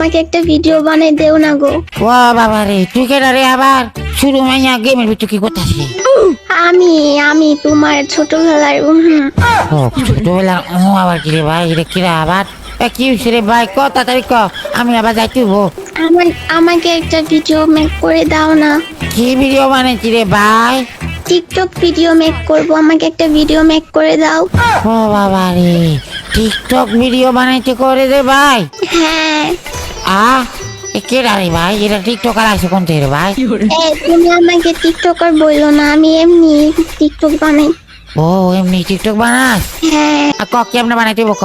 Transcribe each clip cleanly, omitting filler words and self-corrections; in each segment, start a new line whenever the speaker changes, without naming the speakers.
আমাকে একটা ভিডিও বানাই দেও না গো।
ও বাবা রে, তুই কেন রে আবার শুরু মাইয়া গেমের ভিতর কি করতেছিস?
আমি আমি তোমার ছোটবেলার
ও ছোটবেলা আবার কি রে ভাই, এটা কিরা আবার কি হয়েছে রে ভাই? ক তাড়াতাড়ি ক, আমি আবার যাইতে হবো।
আমাকে একটা ভিডিও মেক করে দাও না।
কি ভিডিও বানাইছি রে ভাই?
টিকটক ভিডিও মেক করব, আমাকে একটা ভিডিও মেক করে দাও।
ও বাবা রে, টিকটক ভিডিও বানাইতে করে রে ভাই?
হ্যাঁ।
কেডা রে ভাই? এটা টিকটকার আছে কোন থেকে রে ভাই?
তুমি আমাকে টিকটকার বললো না, আমি এমনি টিকটক বানাই।
ও এমনি টিকটক বানাস?
হ্যাঁ।
ক কেমনে বানাইতে ক?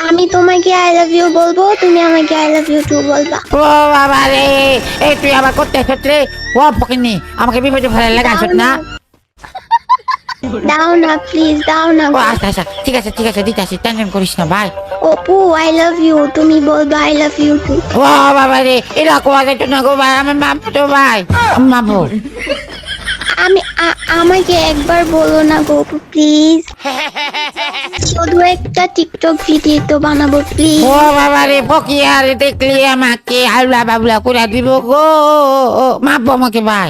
আমি তোমাকে আই লাভ ইউ বলবো, তুমি আমাকে আই লাভ ইউ টু বলবা।
ও বাবা রে, এই তুই আবার করতে ক্ষেত্রে ও পকিনি আমাকে বিপদে ফেলে লাগাইছ না?
দাও না প্লিজ, দাও না।
ও আচ্ছা আচ্ছা, ঠিক আছে ঠিক আছে, দিতে আসি, টেনশন করিস না ভাই।
অপু আই লাভ ইউ, তুমি বলবা আই লাভ ইউ টু।
ও বাবা রে, এটা কোয়া যেত না গো ভাই, আমি মাপবো তো ভাই, মাপবো।
আমাকে একবার বলো না গো প্লিজ, শুধু একটা টিকটক ভিডিও তো বানাবো প্লিজ।
ও বাবা রে, পকিয়া রে, দেখলি আমাকে হাউলা বাবুলা করে দিব গো, মাপবো আমাকে ভাই।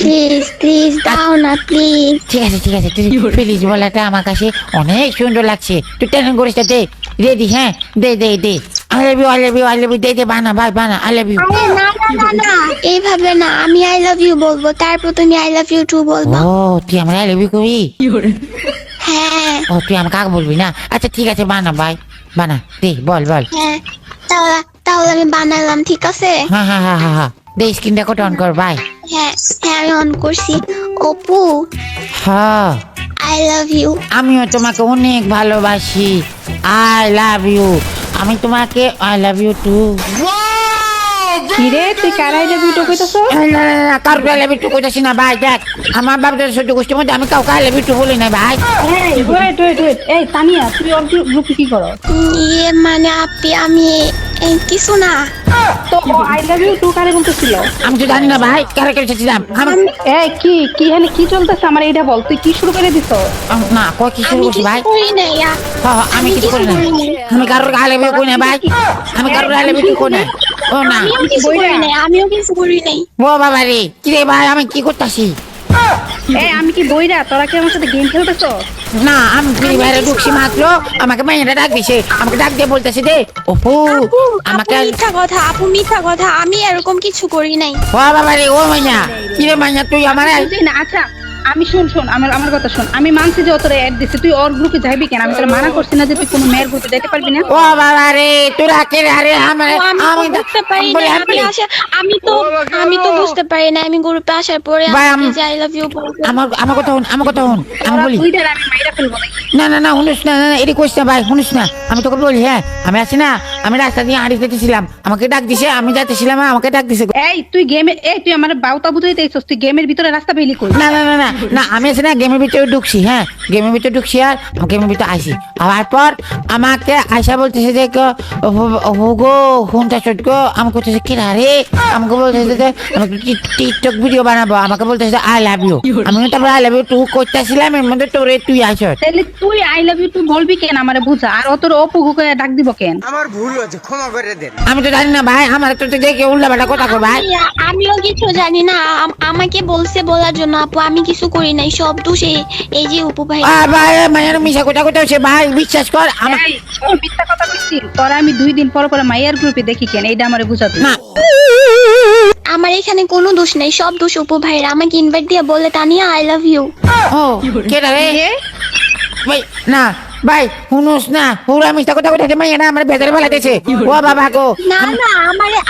প্লিজ প্লিজ দাও না প্লিজ।
ঠিক আছে ঠিক আছে, তুই প্লিজ বলাটা আমার কাছে অনেক সুন্দর লাগছে, তুই টেনশন করিস না, দে রেডি, হ্যাঁ দে দে দে, I love you I love you I love you, দে দে বানা ভাই বানা, আই লাভ ইউ।
আরে না না না না, এইভাবে না, আমি আই লাভ ইউ বলবো, তারপর তুমি আই লাভ ইউ টু বলবা।
ও তুই আমার আই লাভ ইউ কবি?
হ্যাঁ
ও তুই আমাকে কাকে বলবি না? আচ্ছা ঠিক আছে, বানা ভাই বানা, দে বল বল।
হ্যাঁ, তাহলে তাহলে আমি বানালাম, ঠিক আছে?
হ্যাঁ হ্যাঁ হ্যাঁ হ্যাঁ হ্যাঁ, দে স্ক্রিন রেকর্ড অন কর ভাই।
হ্যাঁ হ্যাঁ, আমি অন করছি। অপু
হ্যাঁ,
আই লাভ ইউ।
আমিও তোমাকে অনেক ভালোবাসি, আই লাভ ইউ। আমি তোমাকে আই লাভ ইউ টু।
কিরে তুই কারাই দেবি তো কইতাছ?
কারোর আই লাভ ইউ টু কইতাছি না ভাই, দেখ আমার বাপদের সহ্য গোষ্ঠীর মধ্যে আমি কাউকে আই লাভ ইউ টু বলি না ভাই।
ওয়েট এই তানিয়া, তুই ওর গ্রুপে কি করো?
ইয়ে মানে আপি, আমি কিছু না।
তো আই লাভ ইউ টু কারে বলতেছিল?
আমি তো জানি না ভাই, কারে কেটেছিলাম আমি।
এই কি এখানে কি চলতেছে আমার এইটা বল, তুই কি শুরু করে দিছ?
না কয় কি শুরু
আমি
করছি
কিছু
ভাই?
করি নাই।
আমি কিছু করি না, আমি কারোর আই লাভ ইউ কই না ভাই, আমি কারোর আই লাভ ইউ টু কই না। ও না,
আমিও কিছু করি নাই, আমিও কিছু করি নাই।
ও বাবা রে, কি রে ভাই আমি কি করতেছি?
আমি কি বইরা, তোরা কি আমার সাথে গেম খেলতেছ?
না আমি ফ্রি ফায়ারে ঢুকছি মাত্র, আমাকে মেয়েরা ডাক দিছে, আমাকে ডাক দিয়ে বলতেছে দে ওপো আমাকে।
মিথ্যা কথা আপু, মিথ্যা কথা, আমি এরকম কিছু করি নাই।
ও বাবা রে, ও মাইয়া, কি রে মাইয়া তুই আমার
বুঝলি না? আচ্ছা আমি শোন আমার কথা শোন, আমি মানছি যে ও তোরা অ্যাড দিছে, তুই ওর গ্রুপে যাইবি কেন? আমি তোরা মানা করছি না যে তুই কোনো মেয়ের গ্রুপে যেতে পারবি না?
ও বাবা রে, তোরা কে রে আমার?
আমি তো বুঝতে পারি না, আমি তো বুঝতে পারি না, আমি গ্রুপে আসার পরে
ভাই,
আই লাভ ইউ বলবো।
আমার কথা শুন, আমার কথা শুন, আমি বলি।
তুই আমি মাইরা ফেলবো নাকি?
না না না শুনিস না, না এটি কইস না ভাই, শুনিস না, আমি তোকে বলি, হ্যাঁ আমি আছি না, আমি রাস্তা দিয়ে হাঁড়ি যেতেছিলাম, আমাকে ডাক দিছে, আমি যাইতেছিলাম, আমাকে ডাক দিছে।
তুই আমার বাউতা বুঝাইতে আইছস, তুই গেমের ভিতরে রাস্তা পেলি কই?
না না না না না, আমি আছি না গেমের ভিতরে ঢুকছি, হ্যাঁ গেমের ভিতরে ঢুকছি, আর গেমের ভিতরে আইসি, আবার পর আমাকে আয়সা বলতেছে যে গো ফোনটা চট গো, আমাকে বলতেছে কি রে, আমাকে বলতেছে যে আমাকে টিকটক ভিডিও বানাবো, আমাকে বলতেছে আই লাভ ইউ, আমি তারপর আই লাভ ইউ টু করতেছিলাম, এর মধ্যে তোরে তুই আইসস।
তাহলে তুই আই লাভ ইউ তুই বলবি কেন আমারে বুঝা, আর অত অপুকে ডাক দিব কেন?
আমার ভুল হয়েছে, ক্ষমা করে দেন।
আমি তো জানি না ভাই, আমার তো দেখে উল্টাপাল্টা কথা কো ভাই।
আমিও কিছু জানি না, আমাকে বলছে বলার জন্য আপু, আমি কিছু করি নাই, সব দোষ এই যে উপু ভাই।
ভাই মায়ের মিশা কথা কথা হচ্ছে ভাই, বিশ্বাস কর আমার।
এই, তোর মিথ্যা কথা কইছি, তোরা আমি 2 দিন পর মাইয়ার গ্রুপে দেখি কেন, এইটা আমারে বুঝা তুই।
না
আমার এখানে কোনো দোষ নেই, সব দোষ উপু ভাইয়ের, আমাকে ইনভাইট দিয়ে বলে তানিয়া আই লাভ ইউ।
ও কেডা রে ভাই? না ভাই শুনুস না, পুরা মিথ্যা কথা কথা মাইয়া না আমার বেজারে ফেলাতেছে। ও বাবা গো,
না না,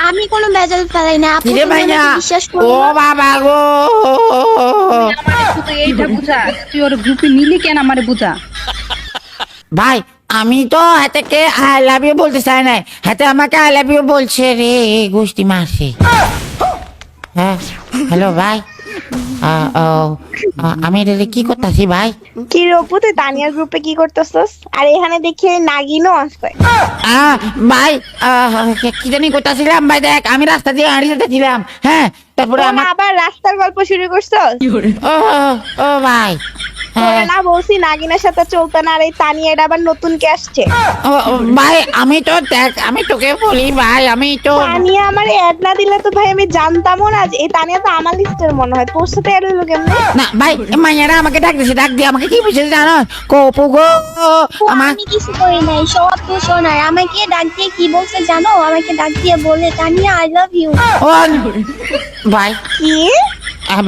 আমি কোনো বেজাল ফেলাই না আপু,
কিরে
তুমি
মাইয়া,
আমাকে বিশ্বাস
ও
করো।
বাবা গো।
আমারে শুধু এইটা বুঝা, তুই ওর গ্রুপে নিলি কেন আমারে বুঝা।
ভাই আমি তো হাতেকে আই লাভ ইউ বলতে চাই না, হাতে আমাকে আই লাভ ইউ বলছে রে গোষ্ঠী মাসি। হ্যাঁ হ্যালো ভাই, আমি এটা কি করতেছি ভাই?
কি রে অপু, তুই তানিয়ার গ্রুপে কি করতেছস? আর এখানে দেখি নাগিনও আসছে।
ভাই কি জানি করতেছিলাম ভাই, দেখ আমি রাস্তা দিয়ে হাঁড়ি যেতেছিলাম, হ্যাঁ তারপরে
তোরা
আমার
আবার রাস্তার গল্প শুরু করছস?
ও ও ভাই
তোরে না বলছি নাগিনের সাথে চলতে না, আর এই তানিয়া এটা আবার নতুন কে আসছে।
ভাই আমি তো দেখ, আমি তোকে বলি ভাই, আমি তো
তানিয়া আমার অ্যাড না দিলে তো ভাই আমি জানতামও না যে এই তানিয়া তো আমার লিস্টের মনে হয়, তোর সাথে অ্যাড হলো কেমনে?
না ভাই, মাইয়ারা আমাকে ডাক দিছে, ডাক দিয়ে আমাকে কি বলছে জানো? কপু গো আমার
আমি কিছু করি নাই, সব তো শোনার। আমাকে ডাক দিয়ে কি বলছে জানো? আমাকে ডাক দিয়ে বলে তানিয়া আই লাভ ইউ।
ও ভাই,
কি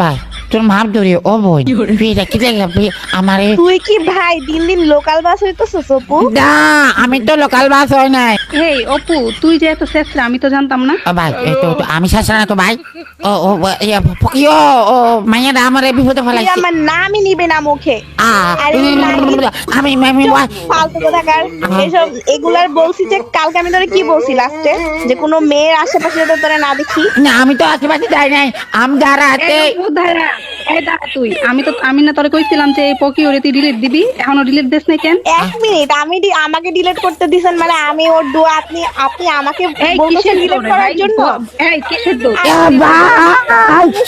ভাই তোর মাপ ধরে ও বই, তুই এটা কি দেখবি আমারে?
তুই কি ভাই দিন দিন লোকাল বাস হইতেছিস অপু?
না আমি তো লোকাল বাস হয় নাই।
এই অপু, তুই যে এত শেষরা আমি তো জানতাম না।
ভাই এই তো আমি শাসনা না তো ভাই। ও ফকি ও মাইয়ারা আমারে বিপদে
তুই
ফেলাইছে।
আমার নামই নিবে না মুখে।
আমি আমি
ফালতু কথাকার এসব এগুলার বলছি যে কালকে আমি তোরে কি বলছি লাস্টে, যে কোনো মেয়ের আশেপাশে যাতে তোরে না দেখি।
না আমি তো আশেপাশে যাই নাই, আমি যারা হাতে
এই অপু, দাঁড়া। এই দাঁড়া তুই, আমি না তোরে কইছিলাম যে এই পকি ওরে তুই ডিলিট দিবি, এখনো ডিলিট দিস না কেন?
এক মিনিট, আমাকে ডিলিট করতে দিছেন মানে আমি ওর দোয়া আপনি আমাকে
এই
বলতেছেন
কিসের
ডিলিট
দৌড়
করার
ভাই?
জন্য?
এই কিসের দৌড়?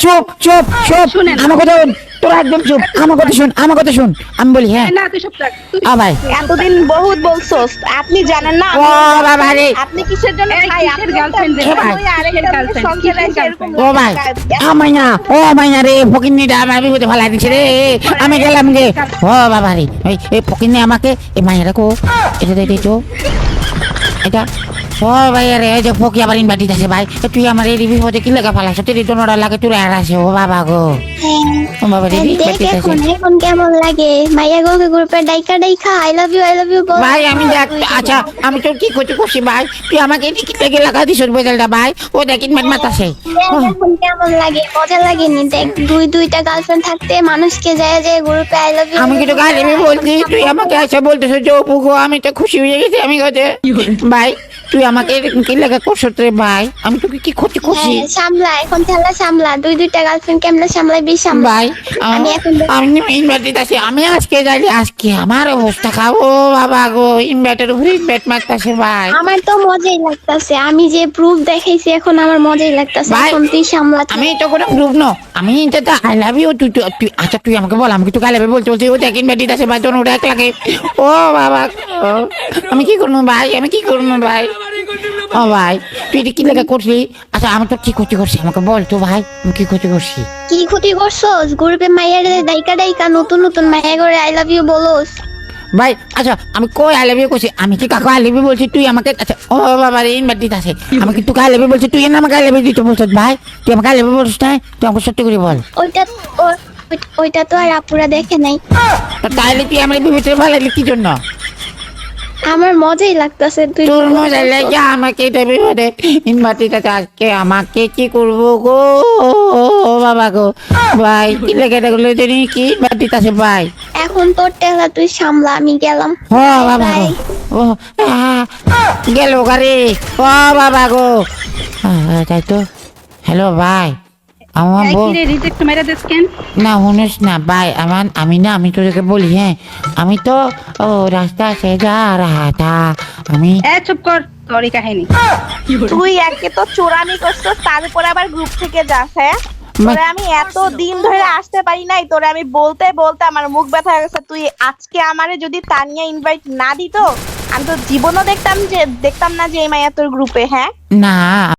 চুপ চুপ চুপ,
শুনেন।
আমার কথা শোন, তোরা একদম চুপ, আমার কথা শুন, আমার কথা শুন, আমি বলি হ্যাঁ।
এই না তুই সব থাক, তুই
ভাই
এতদিন বহুত বলছোস, আপনি জানেন না
ও বাবা রে,
আপনি কিসের জন্য
এই
ভাই?
কিসের
আপনি
girlfriend রে ভাই?
ওই আরেকটা
কিসের girlfriend?
সংসারে
কিসের
এরকম
ও ভাই আমাইনা, ও মাইনা রে, ফকিন্নিটা আমার বিপদে ফেলাই দিচ্ছে রে, আমি গেলাম গে। ও বাবা রে, এই ফকিন্নি আমাকে এই মাইয়ারা কো এটা দে তো এটা। ও ভাই রে, এই যে ফকি আবার ইনভাইট আছে ভাই, তুই আমার এই বিপদে কি লেখা ফেলাইছ? তুই দোনোটা লাগে তুই আর আছে। ও বাবা গো, ও বাবা রে,
দেখ এখন এখন কেমন লাগে মাইয়া গোকে গ্রুপে ডাইকা ডাইকা আই লাভ ইউ বল।
ভাই আমি দেখ, আচ্ছা আমি তো কি করতে করছি ভাই, তুই আমাকে কি লেগে লাগা দিছ বদলটা ভাই? ও দেখ ইনভাইট মাতাছে।
এখন কেমন লাগে? মজা লাগেনি? দেখ দুইটা গার্লফ্রেন্ড থাকতে মানুষকে যায় যে গ্রুপে আই লাভ ইউ।
আমি কিন্তু গালি বলছি, তুই আমাকে আচ্ছা বলতেছ যে অপু গো, আমি তো খুশি হয়ে গেছি। আমি কথা ভাই, তুই আমাকে এরকম কি লেখা করছো রে ভাই? আমি তোকে কি ক্ষতি করছি
সামলা, এখন খেলা সামলা। দুইটা গার্লফ্রেন্ড কেমনে সামলাবি সামলা।
ভাই?
আমি এখন
আমি ইনভাইট আছি, আমি আজকে যাই, আজকে আমার অবস্থা খাবো বাবা গো, ইনভাইটের উপরে ইনভাইট মারতেছে ভাই।
আমার তো মজাই লাগতাছে, আমি যে প্রুফ দেখাইছি এখন আমার মজাই লাগতাছে।
ভাই,
এখন তুই সামলা।
আমি তো কোনো গ্রুপ ন, আমি তো আই লাভ ইউ। তুই আচ্ছা তুই আমাকে বল, আমাকে তো গালে বলতে বলছি, ও দেখ ইনভাইট আছে ভাই, তোর ওটা এক লাগে। ও বাবা গো, আমি কি করবো ভাই, আমি কি করবো ভাই? ও ভাই তুই এটা কি লেখা করছিলি? আচ্ছা আমি তো কি ক্ষতি করছি আমাকে বল তো ভাই, আমি কি ক্ষতি করছি?
কি ক্ষতি করছস? গ্রুপে মাইয়ার ডাইকা নতুন মাইয়া করে আই লাভ ইউ বলোস।
ভাই আচ্ছা আমি কই আই লাভ ইউ করছি? আমি কি কাকা আই লাভ ইউ বলছি? তুই আমাকে আচ্ছা ও বাবা রে ইনভাইট দিতে আছে, আমি কি তোকে আই লাভ ইউ বলছি? তুই না আমাকে আই লাভ ইউ দিতে বলছিস ভাই? তুই আমাকে আই লাভ ইউ বলছিস না? তুই আমাকে সত্যি করে বল।
ওইটা তো আর আপুরা দেখে নাই।
তাহলে তুই আমার বিবেচনা ভালো কি জন্য?
আমার মজাই লাগতাছে। তুই
তোর মজা লাগে আমাকে এটা বিপদে ইনভাইট দিতে আজকে আমাকে কি করবো গো বাবা গো? ভাই কি লেগে এটা করলে জানি কি ইনভাইট দিতে আছে ভাই?
এখন তোর টেলা তুই সামলা, আমি গেলাম।
ও বাবা গো, ও গেল গাড়ি। ও বাবা গো, তাই তো। হ্যালো ভাই, আমার
এই
বউ
কি রে, রিজেক্ট মেরে দিস কেন?
না শুনিস না ভাই, আমি তোদেরকে বলি হ্যাঁ, আমি তো রাস্তা সে যা রাহা থা, আমি
চুপ কর, তোর এই কাহিনী।
তুই একে তো চোরানি করছস, তারপরে আবার গ্রুপ থেকে যাস। হ্যাঁ তোরে আমি এত দিন ধরে আসতে পারি নাই, তোরে আমি বলতে বলতে আমার মুখ ব্যথা হয়ে গেছে। তুই আজকে আমারে যদি তানিয়া ইনভাইট না দিত, আমি তো জীবনও দেখতাম না যে এই মাইয়া তোর গ্রুপে। হ্যাঁ
না